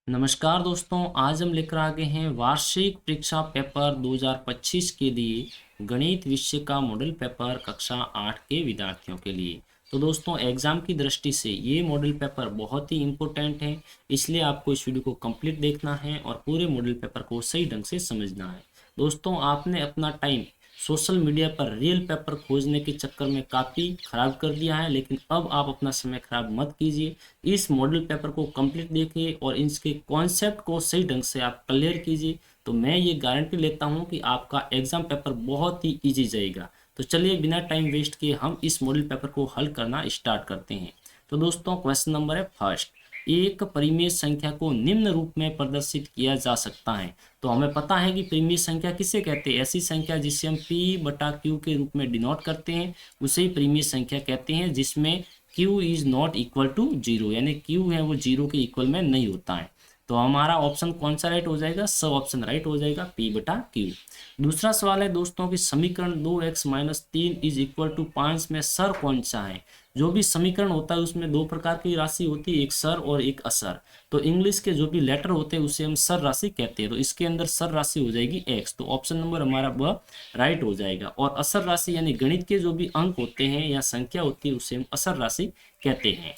नमस्कार दोस्तों, आज हम लेकर आ गए हैं वार्षिक परीक्षा पेपर 2025 के लिए गणित विषय का मॉडल पेपर कक्षा 8 के विद्यार्थियों के लिए। तो दोस्तों, एग्जाम की दृष्टि से ये मॉडल पेपर बहुत ही इम्पोर्टेंट है, इसलिए आपको इस वीडियो को कंप्लीट देखना है और पूरे मॉडल पेपर को सही ढंग से समझना है। दोस्तों, आपने अपना टाइम सोशल मीडिया पर रियल पेपर खोजने के चक्कर में काफ़ी ख़राब कर दिया है, लेकिन अब आप अपना समय ख़राब मत कीजिए। इस मॉडल पेपर को कंप्लीट देखिए और इसके कॉन्सेप्ट को सही ढंग से आप क्लियर कीजिए, तो मैं ये गारंटी लेता हूँ कि आपका एग्ज़ाम पेपर बहुत ही ईजी जाएगा। तो चलिए बिना टाइम वेस्ट किए हम इस मॉडल पेपर को हल करना स्टार्ट करते हैं। तो दोस्तों, क्वेश्चन नंबर है फर्स्ट, एक परिमेय संख्या को निम्न रूप में प्रदर्शित किया जा सकता है। तो हमें पता है कि परिमेय संख्या किसे कहते हैं। ऐसी संख्या जिसे हम p/q के रूप में डिनोट करते हैं उसे ही परिमेय संख्या कहते हैं, जिसमें q is not equal to 0, यानी q है वो 0 के इक्वल में नहीं होता है। तो हमारा ऑप्शन कौन सा राइट हो जाएगा? सब ऑप्शन राइट हो जाएगा, p/q। दूसरा सवाल है दोस्तों कि समीकरण 2x-3 इज इक्वल टू 5 में सर कौन सा है। जो भी समीकरण होता है उसमें दो प्रकार की राशि होती है, एक सर और एक असर। तो इंग्लिश के जो भी लेटर होते हैं उसे हम सर राशि कहते हैं। तो इसके अंदर सर राशि हो जाएगी x, तो ऑप्शन नंबर हमारा वह राइट हो जाएगा। और असर राशि यानी गणित के जो भी अंक होते हैं या संख्या होती है उसे हम असर राशि कहते हैं।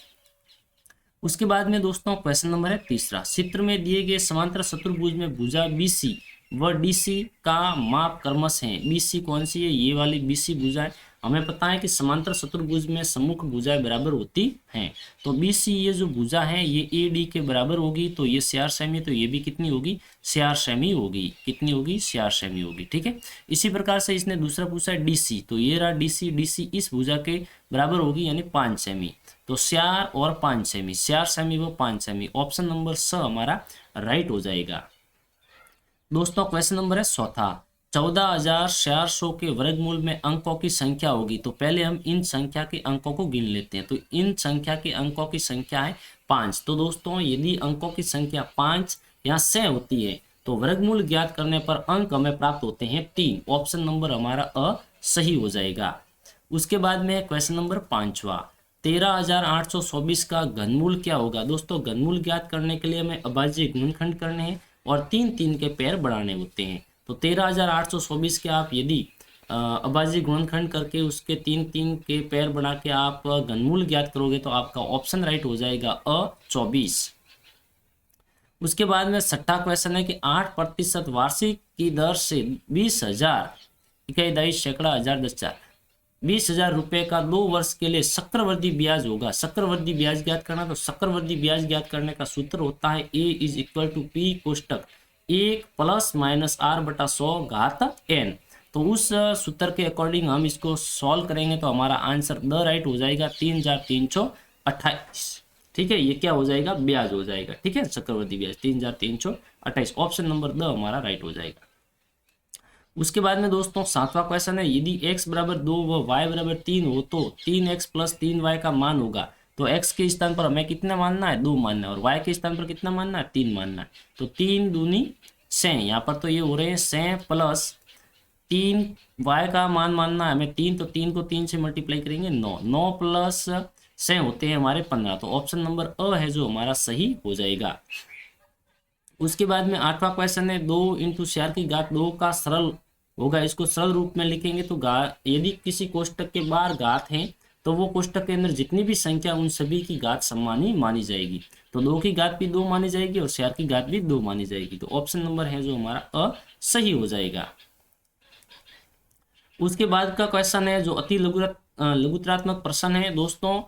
उसके बाद में दोस्तों क्वेश्चन नंबर है तीसरा, चित्र में दिए गए समांतर चतुर्भुज में भुजा BC व DC का माप क्रमश है। BC कौन सी है? ये वाली BC भुजा है। हमें पता है कि समांतर चतुर्भुज में सम्मुख भुजाएं बराबर होती हैं। तो BC ये जो भुजा है ये AD के बराबर होगी, तो ये 4 सेमी, तो ये भी कितनी होगी? 4 सेमी होगी। कितनी होगी? 4 सेमी होगी। ठीक है। इसी प्रकार से इसने दूसरा पूछा है DC, तो ये रहा DC इस भुजा के बराबर होगी यानी 5 सेमी। तो 4 और 5 सेमी, 4 सेमी व 5 सेमी, ऑप्शन नंबर स हमारा राइट हो जाएगा। दोस्तों क्वेश्चन नंबर है चौथा, 14,400 के वर्गमूल में अंकों की संख्या होगी। तो पहले हम इन संख्या के अंकों को गिन लेते हैं। तो इन संख्या के अंकों की संख्या है 5। तो दोस्तों यदि अंकों की संख्या 5 या 6 होती है तो वर्गमूल ज्ञात करने पर अंक हमें प्राप्त होते हैं 3। ऑप्शन नंबर हमारा अ सही हो जाएगा। उसके बाद में क्वेश्चन नंबर 5वां, 13,824 का घनमूल क्या होगा। दोस्तों घनमूल ज्ञात करने के लिए हमें अभाज्य गुणनखंड करने हैं और 3 के पेयर बढ़ाने होते हैं। तो 13,824 के आप यदि अभाज्य गुणनखंड करके उसके 3 के पेयर बना के आप घनमूल ज्ञात करोगे तो आपका ऑप्शन राइट हो जाएगा अ 24। उसके बाद में छठा क्वेश्चन है कि 8% वार्षिक की दर से 20,000 इकाई दाई सैकड़ा हजार 10,000 20,000 रुपये का 2 वर्ष के लिए चक्रवृद्धि ब्याज होगा। चक्रवृद्धि ब्याज ज्ञात करना, तो चक्रवृद्धि ब्याज ज्ञात करने का सूत्र होता है A is equal to P कोष्टक 1 + -r/100 घात n। तो उस सूत्र के अकॉर्डिंग हम इसको सॉल्व करेंगे तो हमारा आंसर द राइट हो जाएगा 3,328। ठीक है, ये क्या हो जाएगा? ब्याज हो जाएगा। ठीक है, चक्रवृद्धि ब्याज 3,328, ऑप्शन नंबर द हमारा राइट हो जाएगा। उसके बाद में दोस्तों 7वां क्वेश्चन है, यदि x बराबर 2 व y बराबर 3 हो तो 3x + 3y का मान होगा। तो x के स्थान पर हमें कितना मानना है? 2 मानना है, और y के स्थान पर कितना मानना है? 3 मानना है। तो 3 दूनी 6, यहाँ पर तो ये हो रहे हैं 6 + 3y का मान मानना है हमें 3, तो 3 को 3 से मल्टीप्लाई करेंगे 9, 9 + 6 होते हैं हमारे 15। तो ऑप्शन नंबर अ है जो हमारा सही हो जाएगा। उसके बाद में 8वां क्वेश्चन है, 2 × 4 की घात 2 का सरल होगा। इसको सरल रूप में लिखेंगे तो यदि किसी कोष्टक के बाहर घात है तो वो कोष्टक के अंदर जितनी भी संख्या उन सभी की घात सम्मानी मानी जाएगी। तो 2 की घात भी 2 मानी जाएगी और 4 की घात भी 2 मानी जाएगी। तो ऑप्शन नंबर है जो हमारा अ सही हो जाएगा। उसके बाद का क्वेश्चन है जो अति लघुत्रात्मक प्रश्न है। दोस्तों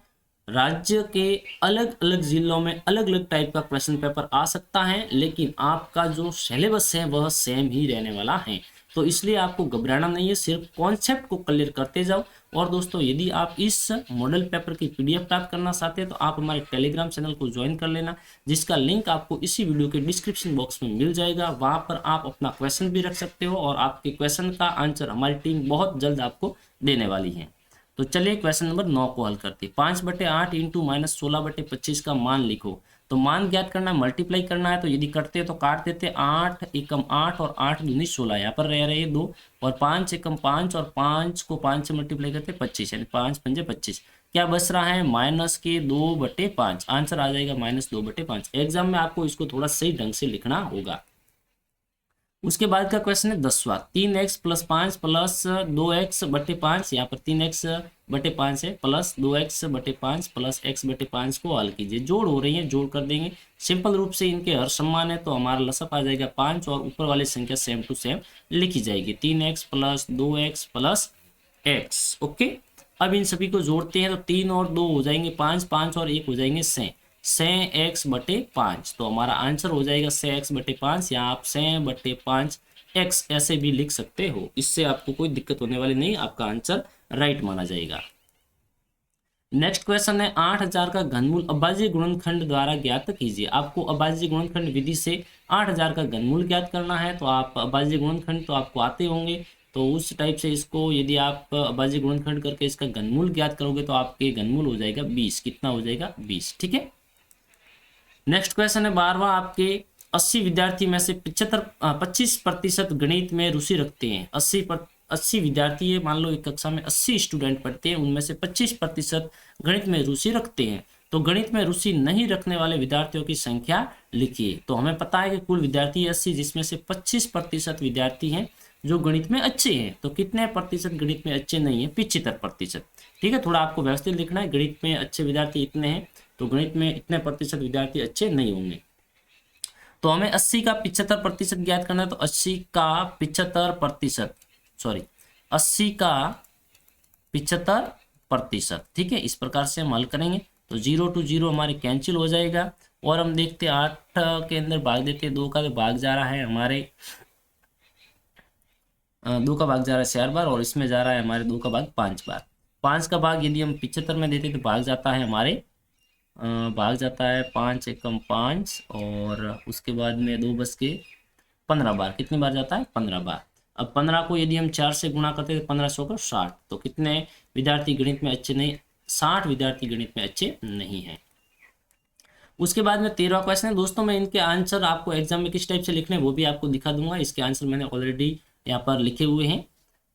राज्य के अलग अलग जिलों में अलग अलग टाइप का क्वेश्चन पेपर आ सकता है, लेकिन आपका जो सिलेबस है वह सेम ही रहने वाला है। तो इसलिए आपको घबराना नहीं है, सिर्फ कॉन्सेप्ट को क्लियर करते जाओ। और दोस्तों यदि आप इस मॉडल पेपर की PDF प्राप्त करना चाहते हैं तो आप हमारे टेलीग्राम चैनल को ज्वाइन कर लेना, जिसका लिंक आपको इसी वीडियो के डिस्क्रिप्शन बॉक्स में मिल जाएगा। वहाँ पर आप अपना क्वेश्चन भी रख सकते हो और आपके क्वेश्चन का आंसर हमारी टीम बहुत जल्द आपको देने वाली है। तो चलिए क्वेश्चन नंबर 9 को हल करते हैं। 5/8 × -16/25 का मान लिखो। तो मान ज्ञात करना, मल्टीप्लाई करना है। तो यदि करते हैं तो काट देते, 8 एकम 8 और 8 दूनी 16, यहाँ पर रह रहे 2, और 5 एकम 5 और 5 को 5 से मल्टीप्लाई करते 25, यानी 5 × 5 = 25। क्या बच रहा है, -2/5। आंसर आ जाएगा -2/5। एग्जाम में आपको इसको थोड़ा सही ढंग से लिखना होगा। उसके बाद का क्वेश्चन है 10वां, 3x + 5 + 2x/5। यहाँ पर 3x/5 है, प्लस 2x/5 + x/5 को हल कीजिए। जोड़ हो रही है, जोड़ कर देंगे। सिंपल रूप से इनके हर समान है तो हमारा लसअप आ जाएगा 5 और ऊपर वाली संख्या सेम टू सेम लिखी जाएगी, 3x + 2x + x। ओके, अब इन सभी को जोड़ते हैं तो 3 और 2 हो जाएंगे 5, 5 और 1 हो जाएंगे 6x/5। तो हमारा आंसर हो जाएगा 6x/5, या आप 6/5x ऐसे भी लिख सकते हो। इससे आपको कोई दिक्कत होने वाली नहीं, आपका आंसर राइट माना जाएगा। नेक्स्ट क्वेश्चन है 8000 का घनमूल अभाज्य गुणनखंड द्वारा ज्ञात कीजिए। आपको अभाज्य गुणनखंड विधि से 8000 का घनमूल ज्ञात करना है। तो आप अभाज्य गुणनखंड तो आपको आते होंगे, तो उस टाइप से इसको यदि आप अभाज्य गुणनखंड करके इसका घनमूल ज्ञात करोगे तो आपके घनमूल हो जाएगा 20। कितना हो जाएगा, 20। ठीक है। नेक्स्ट क्वेश्चन है 12वां, आपके 80 विद्यार्थी में से 25% गणित में रुचि रखते हैं। 80 विद्यार्थी है, मान लो एक कक्षा में 80 स्टूडेंट पढ़ते हैं, उनमें से 25% गणित में रुचि रखते हैं। तो गणित में रुचि नहीं रखने वाले विद्यार्थियों की संख्या लिखिए। तो हमें पता है कि कुल विद्यार्थी 80, जिसमें से 25% विद्यार्थी हैं जो गणित में अच्छे हैं। तो कितने प्रतिशत गणित में अच्छे नहीं है, 75%। ठीक है, थोड़ा आपको व्यवस्थित लिखना है। गणित में अच्छे विद्यार्थी इतने हैं, तो गणित में इतने प्रतिशत विद्यार्थी अच्छे नहीं होंगे। तो हमें 80 का 75% ज्ञात करना है। तो 80 का 75%, सॉरी 80 का 75%। ठीक है, इस प्रकार से हम हल करेंगे तो 0 to 0 हमारे कैंसिल हो जाएगा। और हम देखते हैं 8 के अंदर भाग देते हैं, 2 का तो भाग जा रहा है हमारे 2 का भाग जा रहा है 4 बार, और इसमें जा रहा है हमारे 2 का भाग 5 बार। 5 का भाग यदि हम 75 में देते तो भाग जाता है हमारे 5 एकम 5, और उसके बाद में 2 बस के 15 बार। कितनी बार जाता है, 15 बार। अब 15 को यदि हम 4 से गुणा करते तो 1500 को 60। तो कितने विद्यार्थी गणित में अच्छे नहीं, 60 विद्यार्थी गणित में अच्छे नहीं हैं। उसके बाद में 13वां क्वेश्चन है दोस्तों, मैं इनके आंसर आपको एग्जाम में किस टाइप से लिखने हैं वो भी आपको दिखा दूंगा। इसके आंसर मैंने ऑलरेडी यहाँ पर लिखे हुए हैं।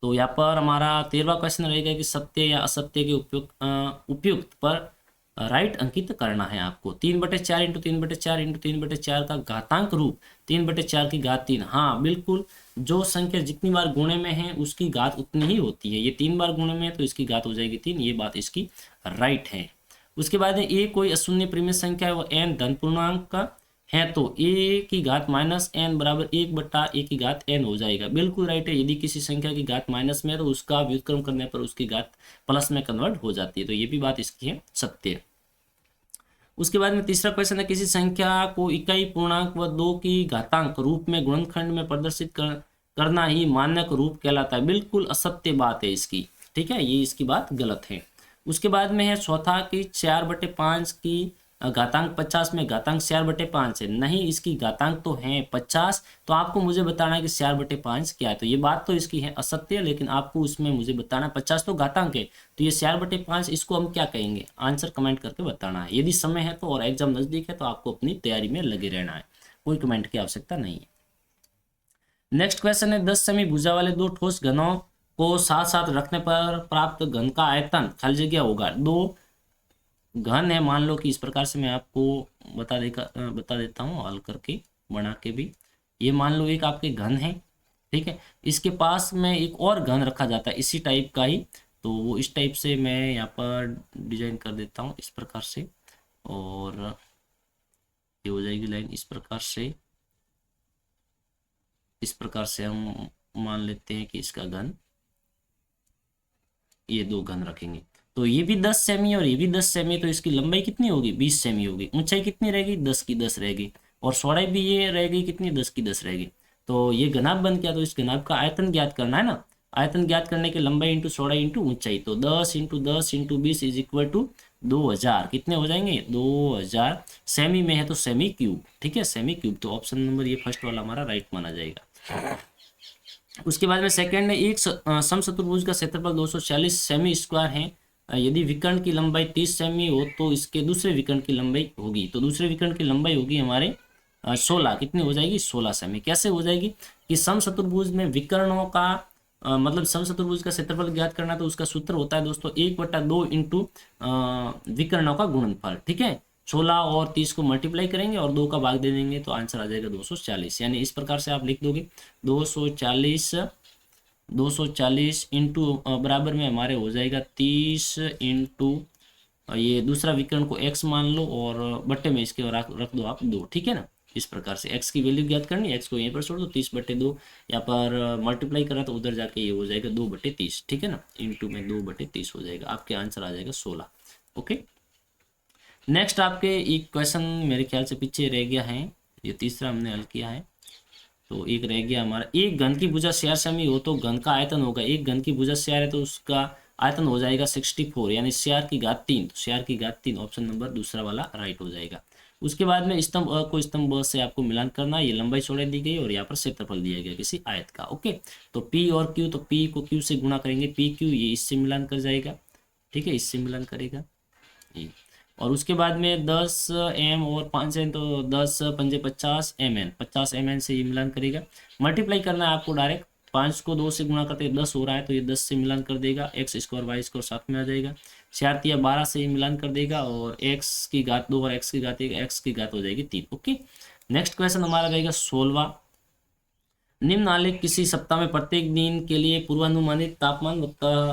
तो यहाँ पर हमारा 13वां क्वेश्चन रहेगा कि सत्य या असत्य के उपयुक्त पर राइट अंकित करना है आपको। 3/4 × 3/4 × 3/4 का घातांक रूप 3/4 की घात 3। हाँ बिल्कुल, जो संख्या जितनी बार गुणे में है उसकी घात उतनी ही होती है। ये 3 बार गुणे में है तो इसकी घात हो जाएगी 3। ये बात इसकी राइट है। उसके बाद ए कोई अशून्य परिमेय संख्या है, वो n धन पूर्णांक का है, तो a की घात -n बराबर 1/a की घात n हो जाएगा। बिल्कुल राइट है। यदि किसी संख्या की घात माइनस में है तो उसका व्युत्क्रम करने पर उसकी घात प्लस में कन्वर्ट हो जाती है। तो ये भी बात इसकी है, सत्य है। उसके बाद में तीसरा क्वेश्चन है, किसी संख्या को इकाई पूर्णांक व 2 की घातांक रूप में गुणनखंड में प्रदर्शित करना ही मानक रूप कहलाता है। बिल्कुल असत्य बात है इसकी। ठीक है, ये इसकी बात गलत है। उसके बाद में है चौथा कि 4/5 की घातांक 50 में घातांक 4/5 है। नहीं, इसकी घातांक तो है 50। तो आपको मुझे बताना है कि 4/5 क्या है। तो ये बात तो इसकी है असत्य, लेकिन आपको उसमें मुझे बताना है 50 तो घातांक है, तो ये 4/5 इसको हम क्या कहेंगे, आंसर कमेंट करके बताना है। यदि समय है तो और एग्जाम नजदीक है तो आपको अपनी तैयारी में लगे रहना है, कोई कमेंट की आवश्यकता नहीं है। नेक्स्ट क्वेश्चन है 10 सेमी भुजा वाले 2 ठोस घनों को साथ साथ रखने पर प्राप्त घन का आयतन खाली जगह होगा। 2 घन है, मान लो कि इस प्रकार से मैं आपको बता देता हूँ हल करके बना के भी। ये मान लो एक आपके घन है, ठीक है, इसके पास में एक और घन रखा जाता है इसी टाइप का ही। तो वो इस टाइप से मैं यहाँ पर डिजाइन कर देता हूँ इस प्रकार से, और ये हो जाएगी लाइन इस प्रकार से। इस प्रकार से हम मान लेते हैं कि इसका घन, ये 2 घन रखेंगे। तो ये भी 10 सेमी और ये भी 10 सेमी, तो इसकी लंबाई कितनी होगी, 20 सेमी होगी। ऊंचाई कितनी रहेगी, 10 की 10 रहेगी, और चौड़ाई भी ये रहेगी कितनी, 10 की 10 रहेगी। तो ये घनाभ बन गया। तो इस घनाभ का आयतन ज्ञात करना है ना। आयतन ज्ञात करने के लंबाई इंटू चौड़ाई इंटू ऊंचाई, तो 10 × 10 × 20 = 2000। कितने हो जाएंगे, 2000। सेमी में है तो सेमी क्यूब, ठीक है, सेमी क्यूब। तो ऑप्शन नंबर ये फर्स्ट वाला हमारा राइट माना जाएगा। उसके बाद में सेकंड में एक समचतुर्भुज का क्षेत्रफल 240 सेमी स्क्वायर है। यदि विकर्ण की लंबाई 30 सेमी हो तो इसके दूसरे विकर्ण की लंबाई होगी। तो दूसरे विकर्ण की लंबाई होगी हमारे 16। कितनी हो जाएगी, 16 सेमी। कैसे हो जाएगी कि समचतुर्भुज में विकर्णों का मतलब समचतुर्भुज का क्षेत्रफल ज्ञात करना, तो उसका सूत्र होता है दोस्तों 1/2 इंटू विकर्णों का गुणनफल। ठीक है, 16 और 30 को मल्टीप्लाई करेंगे और 2 का भाग दे देंगे तो आंसर आ जाएगा 240। यानी इस प्रकार से आप लिख दोगे 240 इंटू बराबर में हमारे हो जाएगा 30 इंटू ये दूसरा विकर्ण को x मान लो और बट्टे में इसके रख दो आप 2। ठीक है ना, इस प्रकार से x की वैल्यू ज्ञात करनी, x को यहीं पर छोड़ दो, 30/2 यहाँ पर मल्टीप्लाई करा तो उधर जाके ये हो जाएगा 2/30। ठीक है ना, इंटू में 2/30 हो जाएगा, आपके आंसर आ जाएगा 16। ओके, नेक्स्ट आपके एक क्वेश्चन मेरे ख्याल से पीछे रह गया है, ये तीसरा हमने हल किया है, तो एक रह गया हमारा। एक घन की भुजा CR सेमी हो तो घन का आयतन होगा, एक घन की भुजा CR है तो उसका आयतन हो जाएगा 64, यानी CR की घात 3, तो CR की घात 3 ऑप्शन नंबर दूसरा वाला राइट हो जाएगा। उसके बाद में स्तंभ अ को स्तंभ ब से आपको मिलान करना है, ये लंबाई चौड़ाई दी गई और यहाँ पर क्षेत्रफल दिया गया किसी आयत का। ओके, तो P और Q, तो P को Q से गुणा करेंगे, PQ ये इससे मिलान कर जाएगा। ठीक है, इससे मिलान करेगा ये, और उसके बाद में 10 m और 5 n, तो 10 पंजे 50 mn, 50 mn से ये मिलान करेगा। मल्टीप्लाई करना है आपको डायरेक्ट, 5 को 2 से गुणा करते 10 हो रहा है तो ये 10 से मिलान कर देगा, x स्क्वायर वाई स्क्वायर साथ में आ जाएगा, 4 तिया 12 से ये मिलान कर देगा और x की घात 2 और x की घात 1, x की घात हो जाएगी 3। ओके, नेक्स्ट क्वेश्चन हमारा रहेगा 16वां। निम्न आलेख किसी सप्ताह में प्रत्येक दिन के लिए पूर्वानुमानित तापमान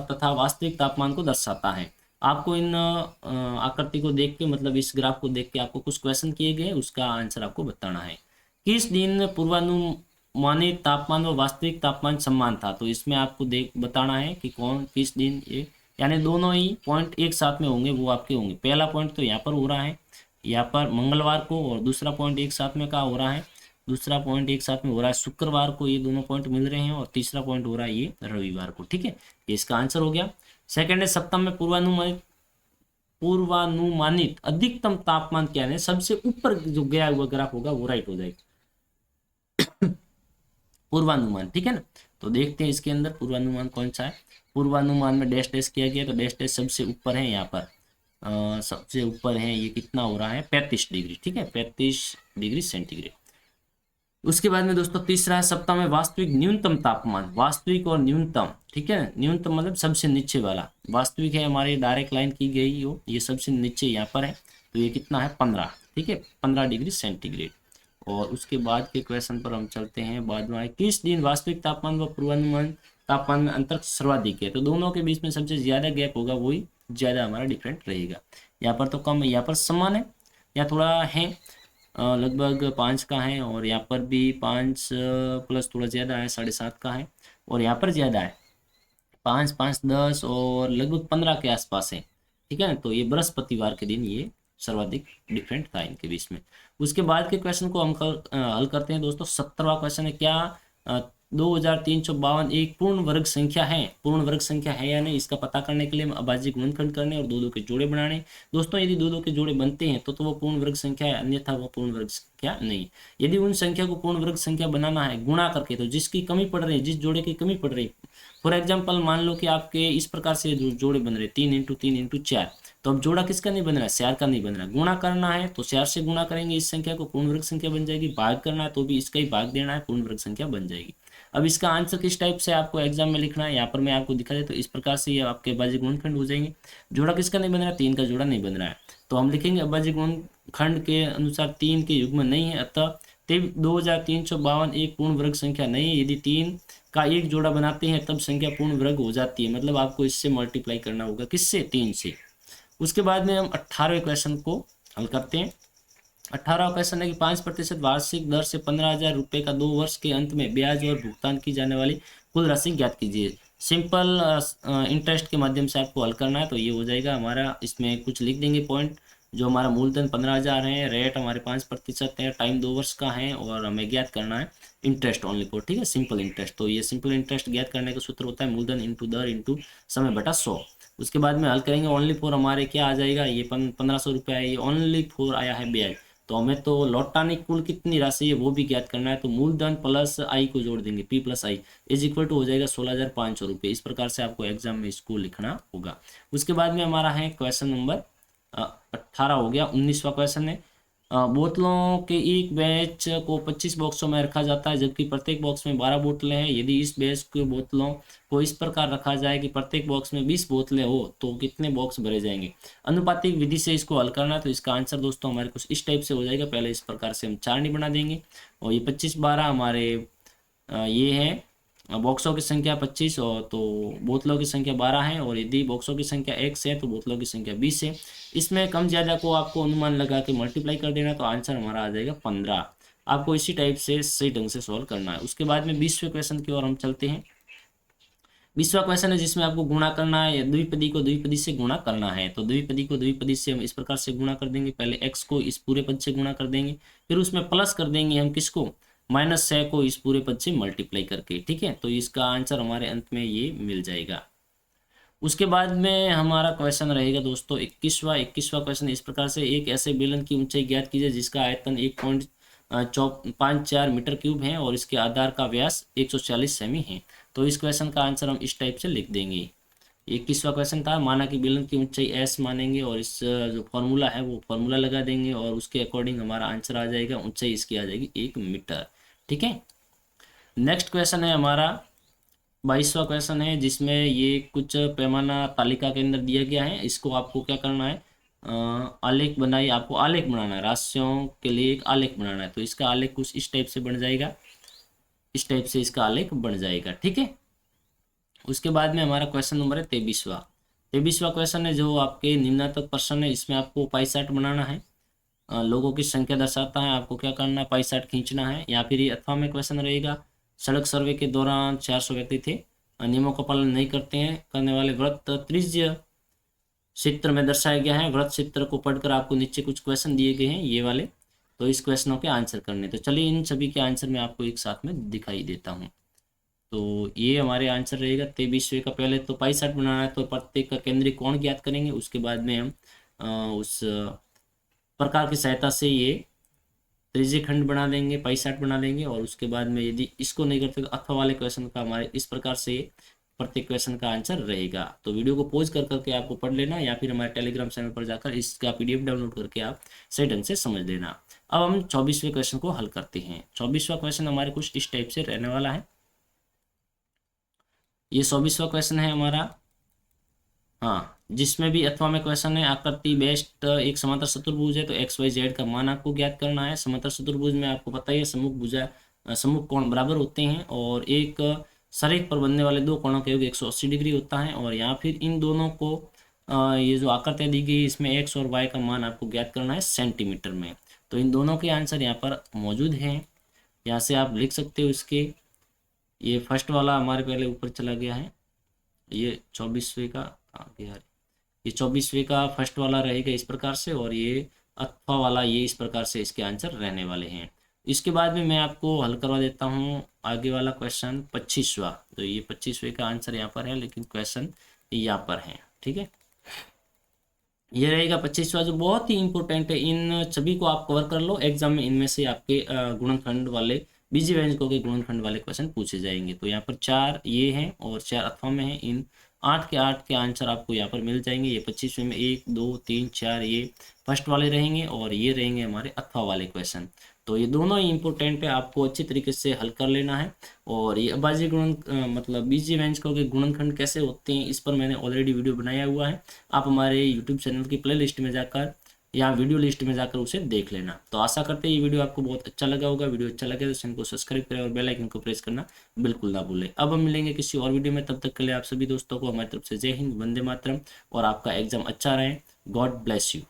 तथा वास्तविक तापमान को दर्शाता है। आपको इन आकृति को देख के, मतलब इस ग्राफ को देख के आपको कुछ क्वेश्चन किए गए, उसका आंसर आपको बताना है। किस दिन पूर्वानुमानित तापमान व वास्तविक तापमान समान था, तो इसमें आपको बताना है कि कौन किस दिन ये, यानी दोनों ही पॉइंट एक साथ में होंगे, वो आपके होंगे। पहला पॉइंट तो यहाँ पर हो रहा है, यहाँ पर मंगलवार को, और दूसरा पॉइंट एक साथ में कहाँ हो रहा है, दूसरा पॉइंट एक साथ में हो रहा है शुक्रवार को, ये दोनों पॉइंट मिल रहे हैं, और तीसरा पॉइंट हो रहा है ये रविवार को। ठीक है, ये इसका आंसर हो गया। सेकंड है सप्ताह में पूर्वानुमानित अधिकतम तापमान क्या है, सबसे ऊपर जो गया हुआ ग्राफ होगा वो राइट हो जाएगा पूर्वानुमान। ठीक है ना, तो देखते हैं इसके अंदर पूर्वानुमान कौन सा है। पूर्वानुमान में डैश डैश किया गया, तो डैश डैश सबसे ऊपर है, यहाँ पर सबसे ऊपर है, ये कितना हो रहा है 35 डिग्री। ठीक है, 35 डिग्री सेंटीग्रेड। उसके बाद में दोस्तों तीसरा है सप्ताह में वास्तविक न्यूनतम तापमान, वास्तविक और न्यूनतम। ठीक है, न्यूनतम मतलब सबसे नीचे वाला, वास्तविक है हमारी डायरेक्ट लाइन की गई हो, ये सबसे नीचे यहाँ पर है, तो ये कितना है 15। ठीक है, 15 डिग्री सेंटीग्रेड। और उसके बाद के क्वेश्चन पर हम चलते हैं, बाद में किस दिन वास्तविक तापमान व पूर्वानुमान तापमान में अंतर सर्वाधिक है, तो दोनों के बीच में सबसे ज्यादा गैप होगा, वही ज्यादा हमारा डिफरेंट रहेगा। यहाँ पर तो कम है, यहाँ पर समान है, या थोड़ा है, लगभग 5 का है, और यहाँ पर भी 5 प्लस थोड़ा ज़्यादा है, 7.5 का है, और यहाँ पर ज़्यादा है 5, 5, 10 और लगभग 15 के आसपास है। ठीक है ना, तो ये बृहस्पतिवार के दिन ये सर्वाधिक डिफरेंट था इनके बीच में। उसके बाद के क्वेश्चन को हम हल करते हैं दोस्तों। 17वां क्वेश्चन है, क्या 2352 एक पूर्ण वर्ग संख्या है, पूर्ण वर्ग संख्या है या नहीं, इसका पता करने के लिए हम अभाज्य गुणनखंड करने और दो दो के जोड़े बनाने। दोस्तों यदि दो दो के जोड़े बनते हैं तो वो पूर्ण वर्ग संख्या है, अन्यथा वो पूर्ण वर्ग संख्या नहीं। यदि उन संख्या को पूर्ण वर्ग संख्या बनाना है गुणा करके, तो जिसकी कमी पड़ रही है, जिस जोड़े की कमी पड़ रही, फॉर एग्जाम्पल मान लो कि आपके इस प्रकार से जोड़े बन रहे 3 × 3 × 4, तो अब जोड़ा किसका नहीं बन रहा है, CR का नहीं बन रहा है। गुणा करना है तो CR से गुणा करेंगे, इस संख्या को पूर्ण वर्ग संख्या बन जाएगी। भाग करना है तो भी इसका ही भाग देना है, पूर्ण वर्ग संख्या बन जाएगी। अब इसका आंसर किस टाइप से आपको एग्जाम में लिखना है, यहाँ पर मैं आपको दिखा देता हूँ। इस प्रकार से ये आपके अभाज्य गुणनखंड हो जाएंगे। जोड़ा किसका नहीं बन रहा है, 3 का जोड़ा नहीं बन रहा है, तो हम लिखेंगे अभाज्य गुणनखंड के अनुसार 3 के युग्म नहीं है, अतः 2352 एक पूर्ण वर्ग संख्या नहीं है। यदि 3 का एक जोड़ा बनाते हैं तब संख्या पूर्ण वर्ग हो जाती है, मतलब आपको इससे मल्टीप्लाई करना होगा, किससे, 3 से। उसके बाद में हम 18वें क्वेश्चन को हल करते हैं। 18वां क्वेश्चन है कि 5% वार्षिक दर से 15,000 रुपये का 2 वर्ष के अंत में ब्याज और भुगतान की जाने वाली कुल राशि ज्ञात कीजिए। सिंपल इंटरेस्ट के माध्यम से आपको हल करना है, तो ये हो जाएगा हमारा, इसमें कुछ लिख देंगे पॉइंट। जो हमारा मूलधन 15,000 है, रेट हमारे 5% है, टाइम 2 वर्ष का है, और हमें ज्ञात करना है इंटरेस्ट ओनली फॉर, ठीक है, सिंपल इंटरेस्ट। तो ये सिंपल इंटरेस्ट ज्ञात करने का सूत्र होता है मूलधन इंटू दर इंटू समय बटा 100। उसके बाद में हल करेंगे ओनली फॉर, हमारे क्या आ जाएगा, ये 1500 रुपये है, ये ओनली फॉर आया है ब्याज, तो हमें तो लौटाने कुल कितनी राशि है वो भी ज्ञात करना है। तो मूलधन प्लस आई को जोड़ देंगे, P + I is equal to हो जाएगा 16,500 रुपये। इस प्रकार से आपको एग्जाम में इसको लिखना होगा। उसके बाद में हमारा है क्वेश्चन नंबर 18 हो गया। 19वां क्वेश्चन है, बोतलों के एक बैच को 25 बॉक्सों में रखा जाता है, जबकि प्रत्येक बॉक्स में 12 बोतलें हैं। यदि इस बैच के बोतलों को इस प्रकार रखा जाए कि प्रत्येक बॉक्स में 20 बोतलें हो तो कितने बॉक्स भरे जाएंगे। अनुपातिक विधि से इसको हल करना है, तो इसका आंसर दोस्तों हमारे कुछ इस टाइप से हो जाएगा। पहले इस प्रकार से हम चारनी बना देंगे, और ये 25/12 हमारे ये है बॉक्सों की संख्या 25 और तो बोतलों की संख्या 12 है, और यदि बॉक्सों की संख्या x है तो बोतलों की संख्या 20 है। इसमें कम ज़्यादा को आपको अनुमान लगा के मल्टीप्लाई कर देना, तो आंसर हमारा आ जाएगा 15। आपको इसी टाइप से सही ढंग से सॉल्व करना है। उसके बाद में 20वें क्वेश्चन की ओर हम चलते हैं। 20वां क्वेश्चन है जिसमें आपको गुणा करना है, या द्विपदी को द्विपदी से गुणा करना है। तो द्विपदी को द्विपदी से हम इस प्रकार से गुणा कर देंगे, पहले x को इस पूरे पद से गुणा कर देंगे, फिर उसमें प्लस कर देंगे हम किसको, -6 को इस पूरे पद से मल्टीप्लाई करके। ठीक है, तो इसका आंसर हमारे अंत में ये मिल जाएगा। उसके बाद में हमारा क्वेश्चन रहेगा दोस्तों 21वां क्वेश्चन इस प्रकार से, एक ऐसे बेलन की ऊंचाई ज्ञात कीजिए जिसका आयतन 1.54 मीटर क्यूब है और इसके आधार का व्यास 140 सेमी है। तो इस क्वेश्चन का आंसर हम इस टाइप से लिख देंगे। 21वां क्वेश्चन था, माना कि बेलन की ऊंचाई s मानेंगे और इस जो फॉर्मूला है वो फॉर्मूला लगा देंगे, और उसके अकॉर्डिंग हमारा आंसर आ जाएगा, ऊंचाई इसकी आ जाएगी 1 मीटर। ठीक है, नेक्स्ट क्वेश्चन है हमारा 22वां क्वेश्चन है, जिसमें ये कुछ पैमाना तालिका के अंदर दिया गया है। इसको आपको क्या करना है, आलेख बनाइए, आपको आलेख बनाना है, राशियों के लिए एक आलेख बनाना है। तो इसका आलेख कुछ इस टाइप से बन जाएगा, इस टाइप से इसका आलेख बन जाएगा। ठीक है, उसके बाद में हमारा क्वेश्चन नंबर है 23वां क्वेश्चन है जो आपके निम्नांकित प्रश्न है। इसमें आपको पाई चार्ट बनाना है, लोगों की संख्या दर्शाता है, आपको क्या करना है, पाई चार्ट खींचना है। या फिर ये अथवा में क्वेश्चन रहेगा, सड़क सर्वे के दौरान 400 व्यक्ति थे, नियमों का पालन नहीं करने वाले वृत्त त्रिज्य चित्र में दर्शाया गया है। वृत्त चित्र को पढ़कर आपको नीचे कुछ क्वेश्चन दिए गए हैं ये वाले, तो इस क्वेश्चनों के आंसर करने। तो चलिए इन सभी के आंसर मैं आपको एक साथ में दिखाई देता हूँ। तो ये हमारे आंसर रहेगा 23वें का। पहले तो पाई चार्ट बनाना है, तो प्रत्येक का केंद्रीय कोण ज्ञात करेंगे। उसके बाद में हम उस प्रकार की सहायता से ये त्रिज्य खंड बना देंगे, पाई चार्ट बना देंगे। और उसके बाद में यदि इसको नहीं करते तो अथवा वाले क्वेश्चन का हमारे इस प्रकार से प्रत्येक क्वेश्चन का आंसर रहेगा। तो वीडियो को पॉज कर करके आपको पढ़ लेना, या फिर हमारे टेलीग्राम चैनल पर जाकर इसका PDF डाउनलोड करके आप सही ढंग से समझ लेना। अब हम 24वें क्वेश्चन को हल करते हैं। 24वां क्वेश्चन हमारे कुछ इस टाइप से रहने वाला है। ये 24वां क्वेश्चन है हमारा, हाँ, जिसमें भी अथवा में क्वेश्चन है, आकृति बेस्ट एक समांतर चतुर्भुज है, तो XYZ का मान आपको ज्ञात करना है। समांतर चतुर्भुज में आपको पता ही है सम्मुख कोण बराबर होते हैं, और एक सरेख पर बनने वाले दो कोणों का योग 180 डिग्री होता है। और यहाँ फिर इन दोनों को ये जो आकृतियाँ दी गई इसमें x और y का मान आपको ज्ञात करना है सेंटीमीटर में। तो इन दोनों के आंसर यहाँ पर मौजूद हैं, यहाँ से आप लिख सकते हो इसके। ये फर्स्ट वाला हमारे पहले ऊपर चला गया है, ये 24वें का आ गया, ये 24वें का फर्स्ट वाला रहेगा इस प्रकार से, और ये अथवा वाला ये इस प्रकार से इसके आंसर रहने वाले हैं। इसके बाद में मैं आपको हल करवा देता हूँ आगे वाला क्वेश्चन 25वां। तो ये 25वें का आंसर यहाँ पर है, लेकिन क्वेश्चन यहाँ पर है। ठीक है, ये रहेगा 25वां, जो बहुत ही इंपॉर्टेंट है। इन सभी को आप कवर कर लो, एग्जाम में इनमें से आपके गुणनखंड वाले बीजव्यंजकों के गुणनखंड वाले क्वेश्चन पूछे जाएंगे। तो यहाँ पर 4 ये हैं और 4 अथवा में है। इन 8 के आंसर आपको यहाँ पर मिल जाएंगे। ये 25वें में 1 2 3 4 ये फर्स्ट वाले रहेंगे, और ये रहेंगे हमारे अथवा वाले क्वेश्चन। तो ये दोनों ही इंपॉर्टेंट है, आपको अच्छी तरीके से हल कर लेना है। और ये अभाज्य मतलब बीजव्यंजकों के गुणनखंड कैसे होते हैं, इस पर मैंने ऑलरेडी वीडियो बनाया हुआ है। आप हमारे यूट्यूब चैनल की प्ले लिस्ट में जाकर या वीडियो लिस्ट में जाकर उसे देख लेना। तो आशा करते हैं ये वीडियो आपको बहुत अच्छा लगा होगा। वीडियो अच्छा लगे तो चैनल को सब्सक्राइब करें और बेल आइकन को प्रेस करना बिल्कुल ना भूलें। अब हम मिलेंगे किसी और वीडियो में, तब तक के लिए आप सभी दोस्तों को हमारी तरफ से जय हिंद, वंदे मातरम, और आपका एग्जाम अच्छा रहे। God bless you.